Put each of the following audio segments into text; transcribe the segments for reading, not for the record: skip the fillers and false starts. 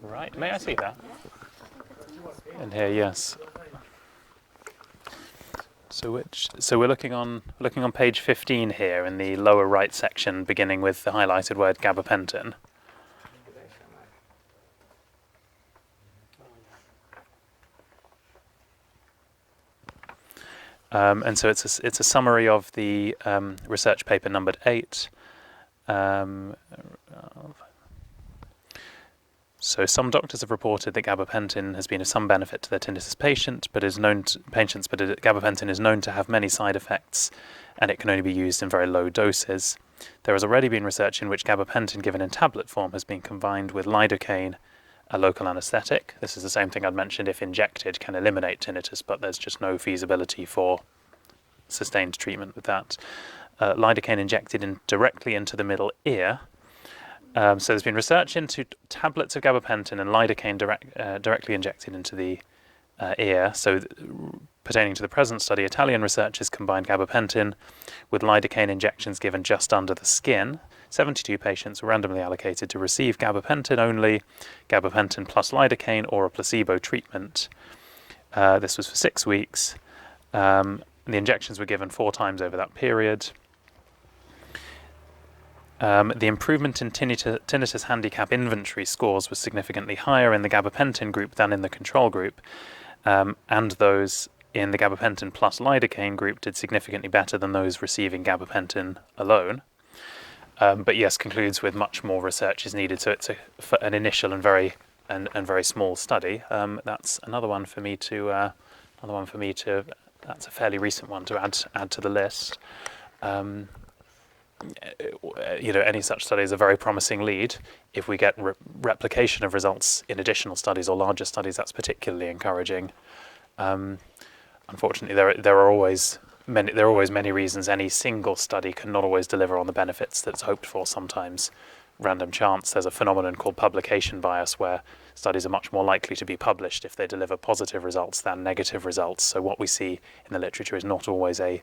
Right, may I see that? In here, yes. So we're looking on page 15 here in the lower right section, beginning with the highlighted word gabapentin. And so it's a summary of the research paper numbered 8. So some doctors have reported that gabapentin has been of some benefit to their tinnitus patients, but gabapentin is known to have many side effects, and it can only be used in very low doses. There has already been research in which gabapentin given in tablet form has been combined with lidocaine, a local anaesthetic. This is the same thing I'd mentioned, if injected, can eliminate tinnitus, but there's just no feasibility for sustained treatment with that. Lidocaine injected directly into the middle ear. So there's been research into tablets of gabapentin and lidocaine directly injected into the ear. So pertaining to the present study, Italian researchers combined gabapentin with lidocaine injections given just under the skin. 72 patients were randomly allocated to receive gabapentin only, gabapentin plus lidocaine, or a placebo treatment. This was for 6 weeks. The injections were given 4 times over that period. The improvement in tinnitus handicap inventory scores was significantly higher in the gabapentin group than in the control group, and those in the gabapentin plus lidocaine group did significantly better than those receiving gabapentin alone. But yes, concludes with much more research is needed. So it's an initial and very small study. That's another one for me to. That's a fairly recent one to add to the list. Any such study is a very promising lead. If we get replication of results in additional studies or larger studies, that's particularly encouraging. Unfortunately, there are always many reasons any single study cannot always deliver on the benefits that's hoped for. Sometimes random chance. There's a phenomenon called publication bias, where studies are much more likely to be published if they deliver positive results than negative results. So what we see in the literature is not always a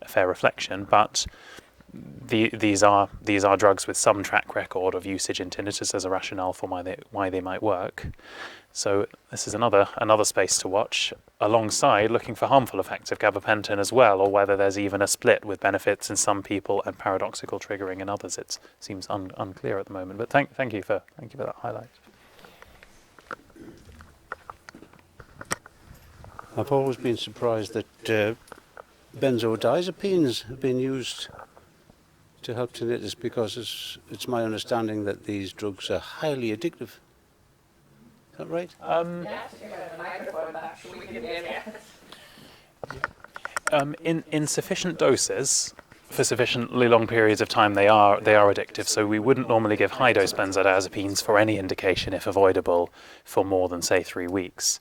fair reflection, but these are drugs with some track record of usage in tinnitus as a rationale for why they might work. So this is another space to watch, alongside looking for harmful effects of gabapentin as well, or whether there's even a split with benefits in some people and paradoxical triggering in others. It seems unclear at the moment. But thank you for that highlight. I've always been surprised that benzodiazepines have been used to help tinnitus, because it's my understanding that these drugs are highly addictive. Is that right? In sufficient doses for sufficiently long periods of time, they are addictive. So we wouldn't normally give high dose benzodiazepines for any indication, if avoidable, for more than say 3 weeks.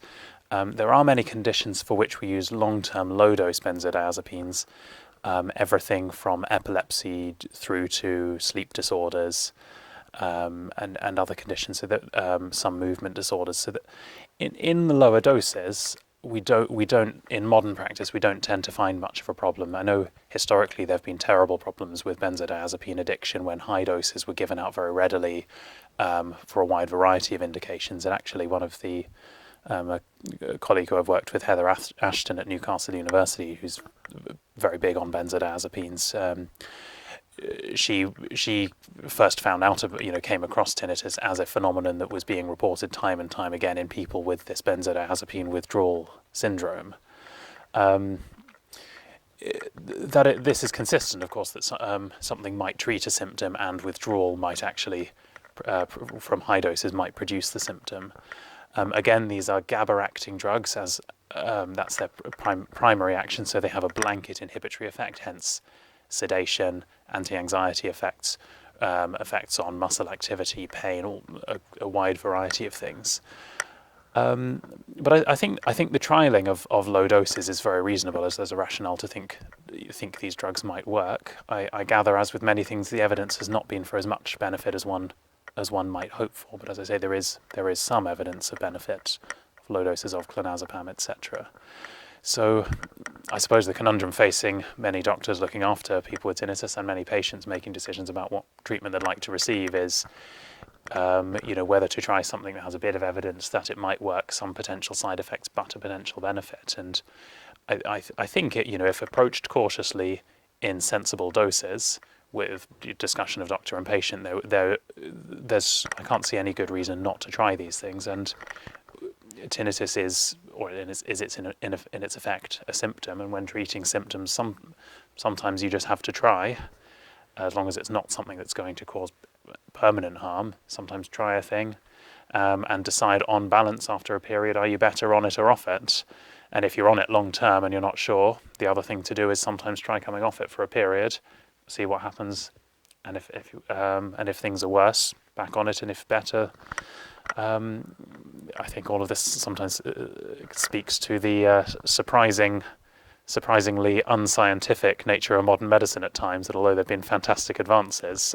There are many conditions for which we use long-term low-dose benzodiazepines. Everything from epilepsy through to sleep disorders, and other conditions, so that some movement disorders. So that in the lower doses, we don't in modern practice we don't tend to find much of a problem. I know historically there have been terrible problems with benzodiazepine addiction when high doses were given out very readily for a wide variety of indications. And actually, one of the a colleague who I've worked with, Heather Ashton at Newcastle University, who's very big on benzodiazepines. She first found out, came across tinnitus as a phenomenon that was being reported time and time again in people with this benzodiazepine withdrawal syndrome. This is consistent, of course, that something might treat a symptom and withdrawal might actually, from high doses, might produce the symptom. Again, these are GABA-acting drugs, as that's their primary action, so they have a blanket inhibitory effect, hence sedation, anti-anxiety effects, effects on muscle activity, pain, a wide variety of things. But I think the trialling of low doses is very reasonable, as there's a rationale to think these drugs might work. I gather, as with many things, the evidence has not been for as much benefit as one might hope for, but as I say, there is some evidence of benefit of low doses of clonazepam, etc. So I suppose the conundrum facing many doctors looking after people with tinnitus and many patients making decisions about what treatment they'd like to receive is whether to try something that has a bit of evidence that it might work, some potential side effects, but a potential benefit. And I think if approached cautiously in sensible doses, with discussion of doctor and patient, I can't see any good reason not to try these things. And tinnitus is in its effect a symptom, and when treating symptoms, sometimes you just have to try, as long as it's not something that's going to cause permanent harm. Sometimes try a thing and decide on balance after a period, are you better on it or off it? And if you're on it long term and you're not sure, the other thing to do is sometimes try coming off it for a period, see what happens, and if things are worse, back on it, and if better. I think all of this sometimes speaks to the surprisingly unscientific nature of modern medicine at times, that although there have been fantastic advances,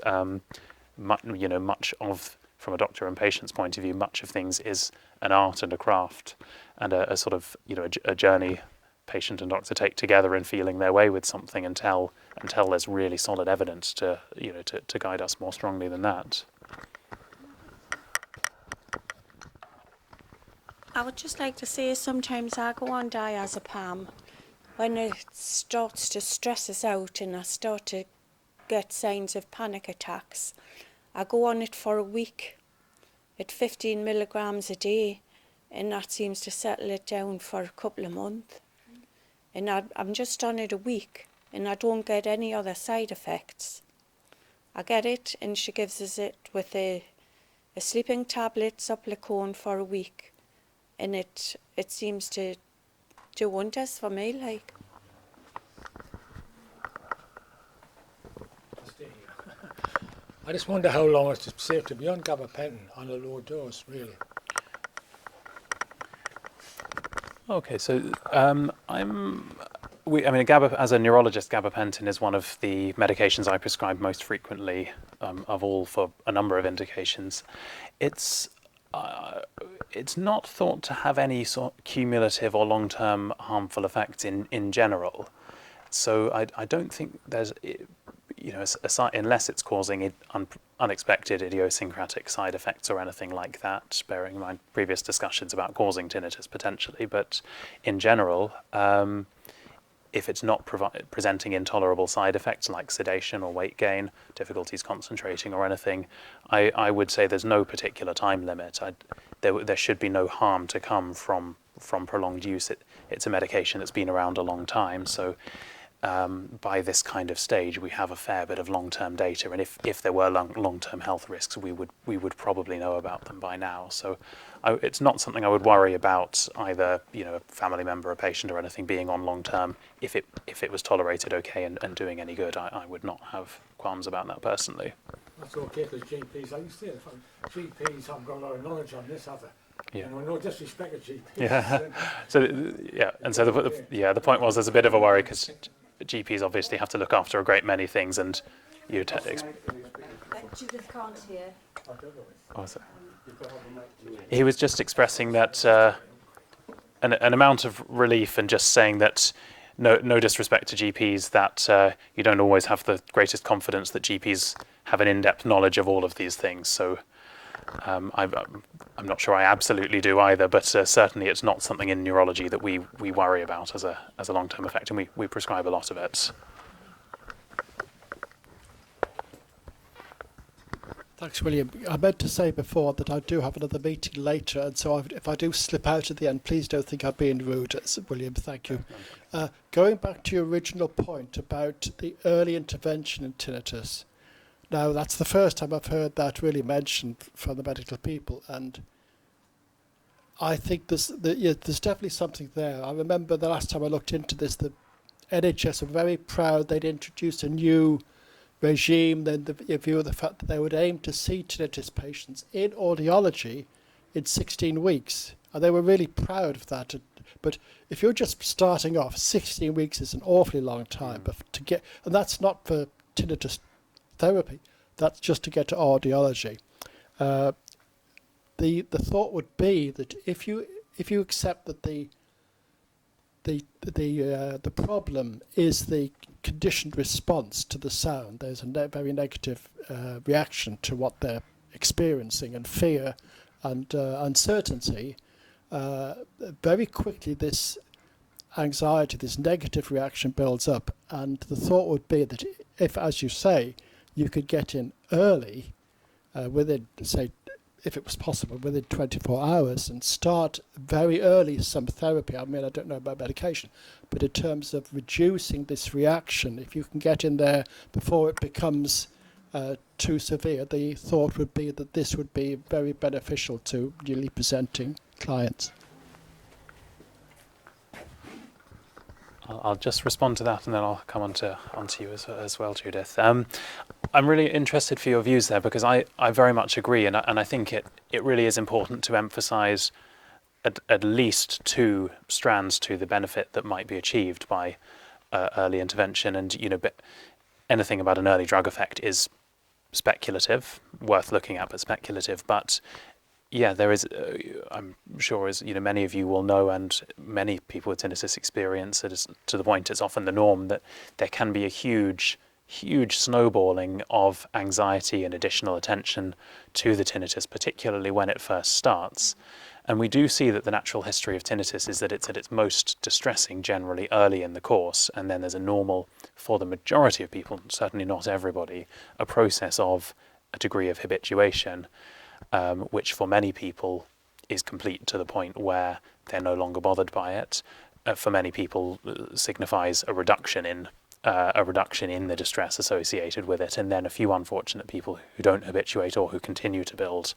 much of, from a doctor and patient's point of view, much of things is an art and a craft, and a sort of a journey patient and doctor take together in feeling their way with something until there's really solid evidence to guide us more strongly than that. I would just like to say sometimes I go on diazepam when it starts to stress us out and I start to get signs of panic attacks. I go on it for a week at 15 milligrams a day, and that seems to settle it down for a couple of months. And I'm just on it a week and I don't get any other side effects. I get it, and she gives us it with a sleeping tablet, Supplicone, for a week. And it seems to do wonders for me, like. I just wonder how long it's safe to be on gabapentin on a low dose, really. Okay, so as a neurologist, gabapentin is one of the medications I prescribe most frequently of all, for a number of indications. It's not thought to have any sort of cumulative or long-term harmful effects in general. So I don't think there's, unless it's causing unexpected idiosyncratic side effects or anything like that, bearing in mind previous discussions about causing tinnitus potentially. But in general, if it's not presenting intolerable side effects like sedation or weight gain, difficulties concentrating or anything, I would say there's no particular time limit. There should be no harm to come from prolonged use. It's a medication that's been around a long time, so by this kind of stage we have a fair bit of long-term data, and if there were long-term health risks, we would probably know about them by now. So it's not something I would worry about, either a family member, a patient or anything being on long-term. If it was tolerated okay and doing any good, I would not have qualms about that personally. That's okay, because GPs, like you say, GPs haven't got a lot of knowledge on this, have they? Yeah. No disrespect to GPs. Yeah. The point was there's a bit of a worry because GPs obviously have to look after a great many things, and you. Judith can't hear. Oh, sorry. He was just expressing that an amount of relief, and just saying that no disrespect to GPs, that you don't always have the greatest confidence that GPs have an in-depth knowledge of all of these things. So I'm not sure I absolutely do either, but certainly it's not something in neurology that we worry about as a long-term effect, and we prescribe a lot of it. Thanks, William. I meant to say before that I do have another meeting later, and so if I do slip out at the end, please don't think I'm being rude, William. Thank you. Going back to your original point about the early intervention in tinnitus, now that's the first time I've heard that really mentioned from the medical people, and I think there's definitely something there. I remember the last time I looked into this, the NHS were very proud they'd introduced a new regime, then the view of the fact that they would aim to see tinnitus patients in audiology in 16 weeks. And they were really proud of that. But if you're just starting off, 16 weeks is an awfully long time. But and that's not for tinnitus therapy, that's just to get to audiology. The thought would be that if you accept that the problem is the conditioned response to the sound, there's a very negative reaction to what they're experiencing and fear and uncertainty, very quickly this anxiety, this negative reaction builds up, and the thought would be that if, as you say, you could get in early, within, say, if it was possible, within 24 hours, and start very early some therapy. I mean, I don't know about medication, but in terms of reducing this reaction, if you can get in there before it becomes too severe, the thought would be that this would be very beneficial to newly presenting clients. I'll just respond to that, and then I'll come onto you as well, Judith. I'm really interested for your views there, because I very much agree, and I think it really is important to emphasise at least two strands to the benefit that might be achieved by early intervention. And anything about an early drug effect is speculative, worth looking at, but speculative. But yeah, there is, I'm sure, as many of you will know, and many people with tinnitus experience it, is to the point it's often the norm, that there can be a huge snowballing of anxiety and additional attention to the tinnitus, particularly when it first starts. And we do see that the natural history of tinnitus is that it's at its most distressing generally early in the course, and then there's a normal, for the majority of people, certainly not everybody, a process of a degree of habituation, which for many people is complete to the point where they're no longer bothered by it. For many people, signifies a reduction in the distress associated with it, and then a few unfortunate people who don't habituate or who continue to build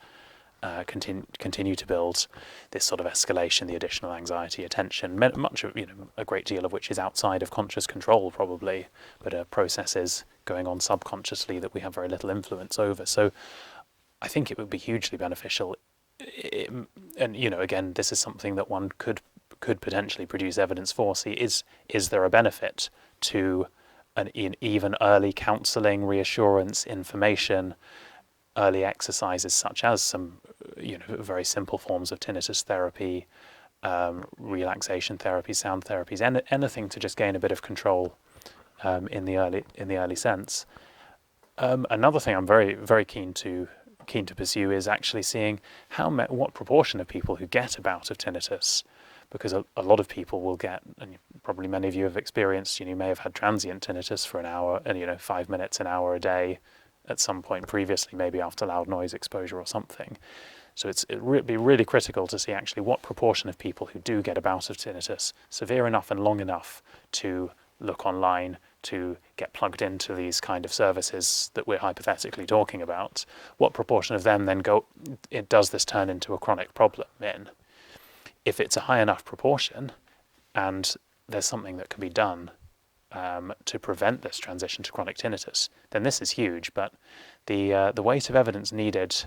this sort of escalation, the additional anxiety, attention, much of a great deal of which is outside of conscious control probably, but processes going on subconsciously that we have very little influence over. So I think it would be hugely beneficial, and again, this is something that one could potentially produce evidence for. See, is there a benefit to even early counselling, reassurance, information, early exercises such as some very simple forms of tinnitus therapy, relaxation therapy, sound therapies, anything to just gain a bit of control in the early sense. Another thing I'm very, very keen to pursue is actually seeing what proportion of people who get a bout of tinnitus, because a lot of people will get, and probably many of you have experienced, you may have had transient tinnitus for an hour, and 5 minutes, an hour a day at some point previously, maybe after loud noise exposure or something. So it'd be really critical to see actually what proportion of people who do get a bout of tinnitus, severe enough and long enough to look online, to get plugged into these kind of services that we're hypothetically talking about, what proportion of them then does this turn into a chronic problem in? If it's a high enough proportion, and there's something that can be done to prevent this transition to chronic tinnitus, then this is huge. But the weight of evidence needed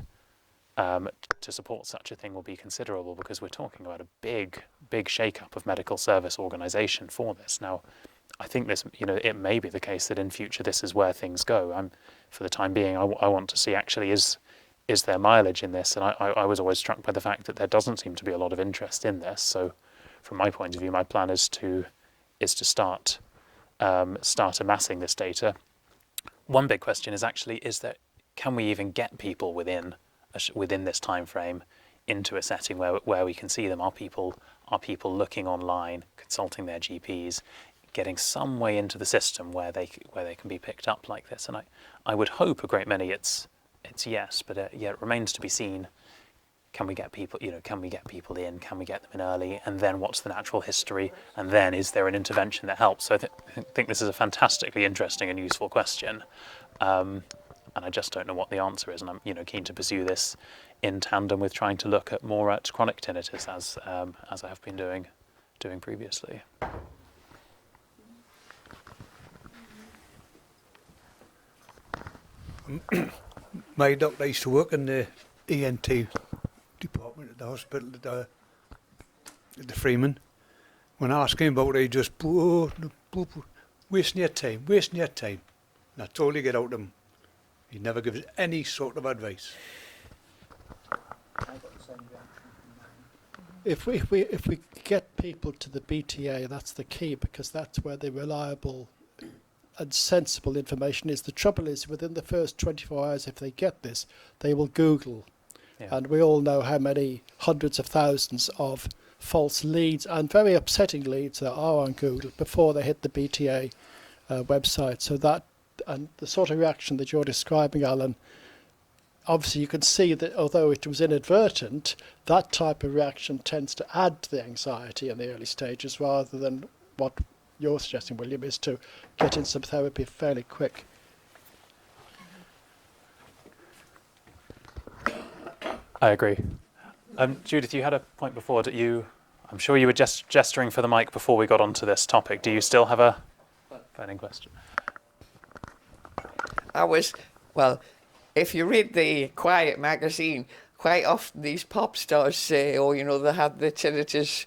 to support such a thing will be considerable, because we're talking about a big shake-up of medical service organisation for this. Now, I think this, it may be the case that in future this is where things go. For the time being, I want to see actually is there mileage in this, and I was always struck by the fact that there doesn't seem to be a lot of interest in this. So, from my point of view, my plan is to start amassing this data. One big question is actually can we even get people within this time frame into a setting where we can see them? Are people looking online, consulting their GPs, getting some way into the system where they can be picked up like this? And I would hope a great many it's yes, but it remains to be seen. Can we get people? Can we get people in? Can we get them in early? And then what's the natural history? And then is there an intervention that helps? So I think this is a fantastically interesting and useful question, and I just don't know what the answer is. And I'm keen to pursue this in tandem with trying to look more at chronic tinnitus as I have been doing previously. My doctor used to work in the ENT department at the hospital at the Freeman. When I asked him about it, he just wasting your time. And I totally get out of him. He never gives any sort of advice. If we get people to the BTA, that's the key, because that's where the reliable and sensible information is. The trouble is, within the first 24 hours, if they get this, they will Google. Yeah. And we all know how many hundreds of thousands of false leads and very upsetting leads there are on Google before they hit the BTA website. So that, and the sort of reaction that you're describing, Alan, obviously you can see that although it was inadvertent, that type of reaction tends to add to the anxiety in the early stages rather than what you're suggesting, William, is to get in some therapy fairly quick. I agree. Judith, you had a point before that I'm sure you were just gesturing for the mic before we got onto this topic. Do you still have a burning question? If you read the Quiet magazine, quite often these pop stars say, they have the tinnitus,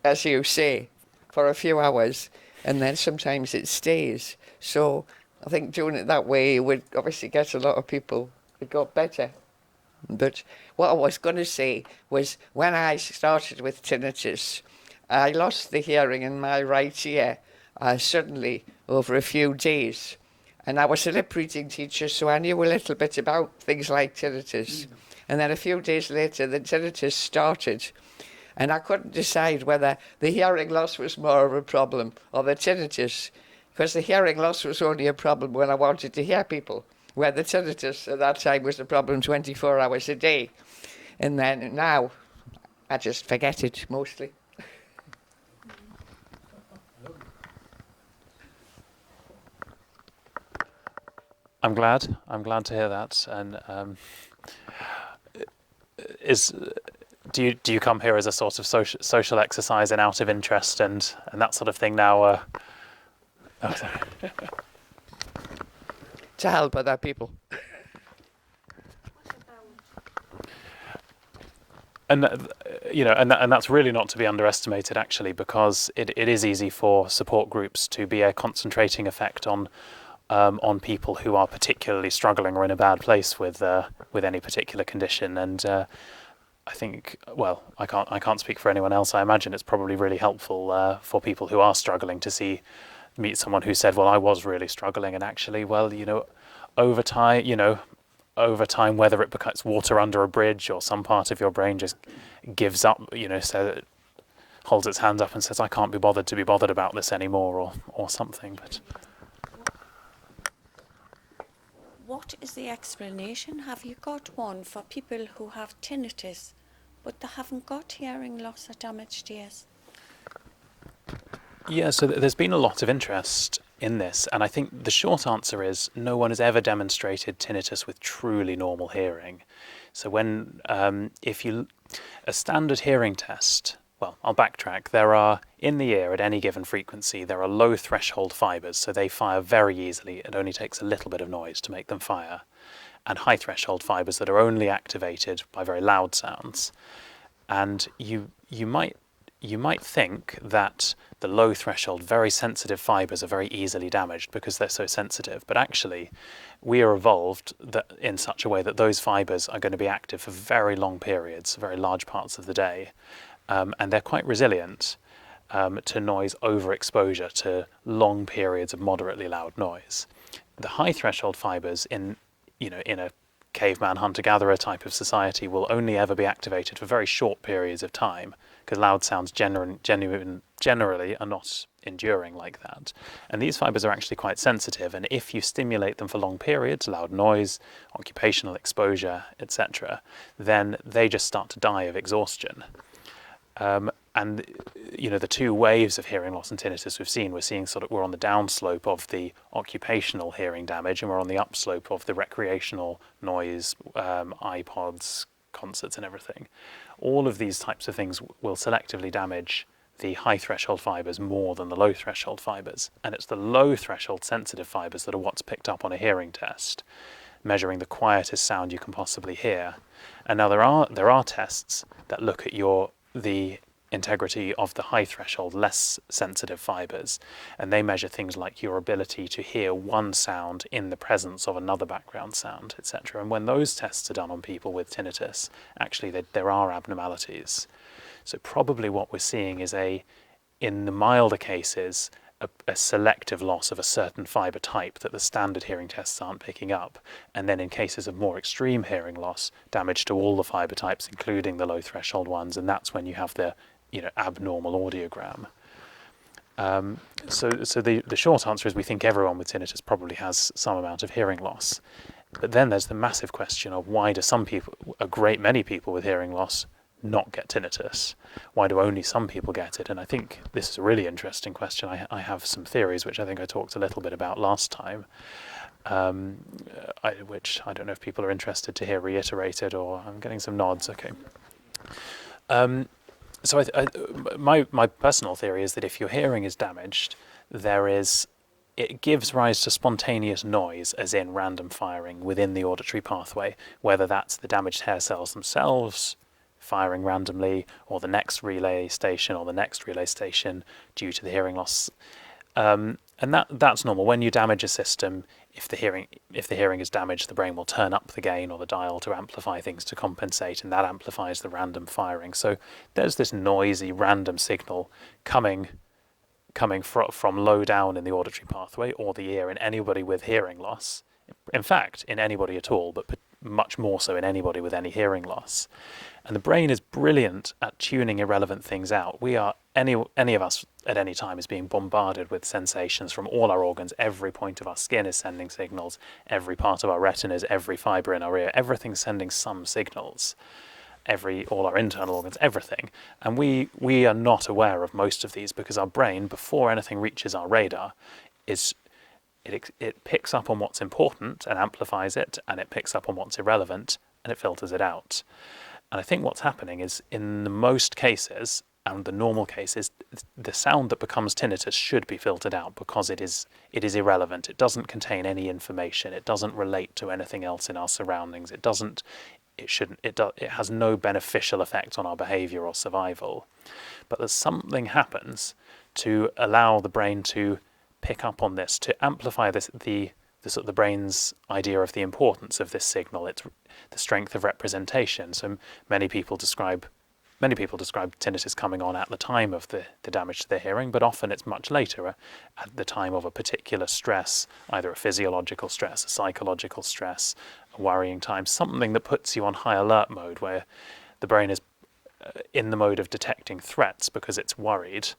as you say, for a few hours, and then sometimes it stays. So I think doing it that way would obviously get a lot of people, it got better. But what I was going to say was when I started with tinnitus, I lost the hearing in my right ear suddenly over a few days. And I was a lip reading teacher, so I knew a little bit about things like tinnitus. And then a few days later, the tinnitus started. And I couldn't decide whether the hearing loss was more of a problem or the tinnitus, because the hearing loss was only a problem when I wanted to hear people, where the tinnitus at that time was a problem 24 hours a day. And then now, I just forget it mostly. I'm glad to hear that. And do you come here as a sort of social exercise and out of interest and that sort of thing now? Oh, sorry. To help other people. And and that's really not to be underestimated, actually, because it is easy for support groups to be a concentrating effect on people who are particularly struggling or in a bad place with any particular condition. And I think, well, I can't speak for anyone else. I imagine it's probably really helpful for people who are struggling to meet someone who said, well, I was really struggling, and actually, well, over time, whether it becomes water under a bridge or some part of your brain just gives up, so it holds its hands up and says, I can't be bothered about this anymore, or something. But what is the explanation? Have you got one for people who have tinnitus, but they haven't got hearing loss or damaged ears? Yeah, so there's been a lot of interest in this, and I think the short answer is no one has ever demonstrated tinnitus with truly normal hearing. So when a standard hearing test, well, I'll backtrack. There are, in the ear at any given frequency, there are low threshold fibres, so they fire very easily. It only takes a little bit of noise to make them fire. And high threshold fibres that are only activated by very loud sounds. And you might think that the low threshold, very sensitive fibres are very easily damaged because they're so sensitive. But actually, we are evolved in such a way that those fibres are going to be active for very long periods, very large parts of the day. And they're quite resilient to noise overexposure, to long periods of moderately loud noise. The high threshold fibres in a caveman hunter-gatherer type of society will only ever be activated for very short periods of time, because loud sounds generally are not enduring like that. And these fibres are actually quite sensitive, and if you stimulate them for long periods, loud noise, occupational exposure, etc., then they just start to die of exhaustion. And the two waves of hearing loss and tinnitus we're seeing we're on the downslope of the occupational hearing damage, and we're on the upslope of the recreational noise, iPods, concerts and everything. All of these types of things will selectively damage the high threshold fibres more than the low threshold fibres. And it's the low threshold sensitive fibres that are what's picked up on a hearing test, measuring the quietest sound you can possibly hear. And now there are tests that look at the integrity of the high threshold, less sensitive fibres, and they measure things like your ability to hear one sound in the presence of another background sound, etc. And when those tests are done on people with tinnitus, actually there are abnormalities. So probably what we're seeing is in the milder cases, a selective loss of a certain fibre type that the standard hearing tests aren't picking up, and then in cases of more extreme hearing loss, damage to all the fibre types, including the low threshold ones, and that's when you have the abnormal audiogram. So the short answer is we think everyone with tinnitus probably has some amount of hearing loss. But then there's the massive question of why do some people, a great many people with hearing loss, not get tinnitus? Why do only some people get it? And I think this is a really interesting question. I have some theories, which I think I talked a little bit about last time, which I don't know if people are interested to hear reiterated, or I'm getting some nods. Okay. So my personal theory is that if your hearing is damaged, it gives rise to spontaneous noise, as in random firing within the auditory pathway, whether that's the damaged hair cells themselves firing randomly, or the next relay station, due to the hearing loss. And that's normal. When you damage a system, if the hearing is damaged, the brain will turn up the gain or the dial to amplify things to compensate, and that amplifies the random firing. So there's this noisy random signal coming from low down in the auditory pathway or the ear in anybody with hearing loss. In fact, in anybody at all, but much more so in anybody with any hearing loss. And the brain is brilliant at tuning irrelevant things out. Any of us at any time is being bombarded with sensations from all our organs. Every point of our skin is sending signals. Every part of our retinas, every fibre in our ear, everything's sending some signals. All our internal organs, everything. And we are not aware of most of these because our brain, before anything reaches our radar, it picks up on what's important and amplifies it, and it picks up on what's irrelevant and it filters it out. And I think what's happening is, in the most cases, and the normal cases, the sound that becomes tinnitus should be filtered out because it is irrelevant. It doesn't contain any information. It doesn't relate to anything else in our surroundings. It has no beneficial effect on our behaviour or survival. But that something happens to allow the brain to pick up on this, to amplify the brain's idea of the importance of this signal. It's the strength of representation. So many people describe tinnitus coming on at the time of the damage to their hearing, but often it's much later, at the time of a particular stress, either a physiological stress, a psychological stress, a worrying time, something that puts you on high alert mode, where the brain is in the mode of detecting threats because it's worried,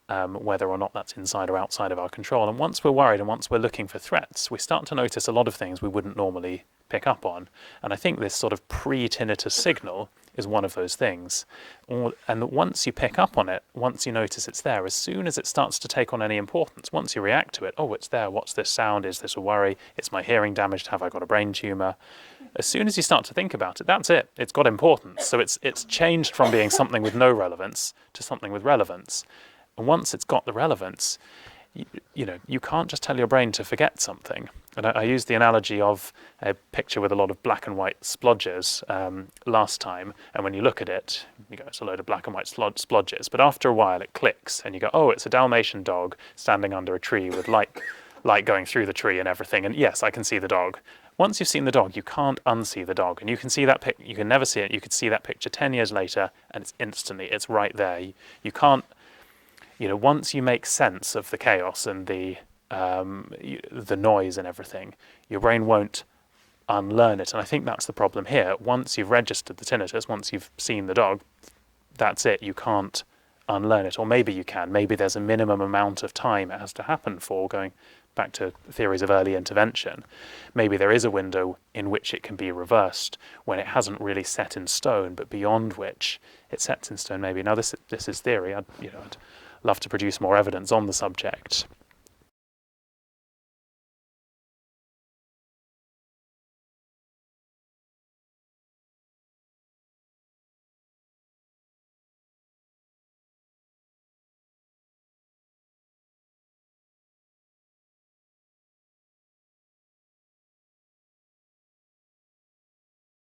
whether or not that's inside or outside of our control. And once we're worried and once we're looking for threats, we start to notice a lot of things we wouldn't normally pick up on. And I think this sort of pre-tinnitus signal is one of those things. And once you pick up on it, once you notice it's there, as soon as it starts to take on any importance, once you react to it, oh, it's there, what's this sound? Is this a worry? Is my hearing damaged? Have I got a brain tumour? As soon as you start to think about it, that's it. It's got importance. So it's changed from being something with no relevance to something with relevance. And once it's got the relevance, you can't just tell your brain to forget something. And I used the analogy of a picture with a lot of black and white splodges last time. And when you look at it, you go, it's a load of black and white splodges. But after a while, it clicks, and you go, oh, it's a Dalmatian dog standing under a tree with light going through the tree and everything. And yes, I can see the dog. Once you've seen the dog, you can't unsee the dog, and you can see that you can never see it. You could see that picture 10 years later, and it's right there. You can't. Once you make sense of the chaos and the noise and everything, your brain won't unlearn it. And I think that's the problem here. Once you've registered the tinnitus, once you've seen the dog, that's it. You can't unlearn it. Or maybe you can. Maybe there's a minimum amount of time it has to happen for, going back to theories of early intervention. Maybe there is a window in which it can be reversed when it hasn't really set in stone, but beyond which it sets in stone maybe. Now, this is theory. I'd love to produce more evidence on the subject.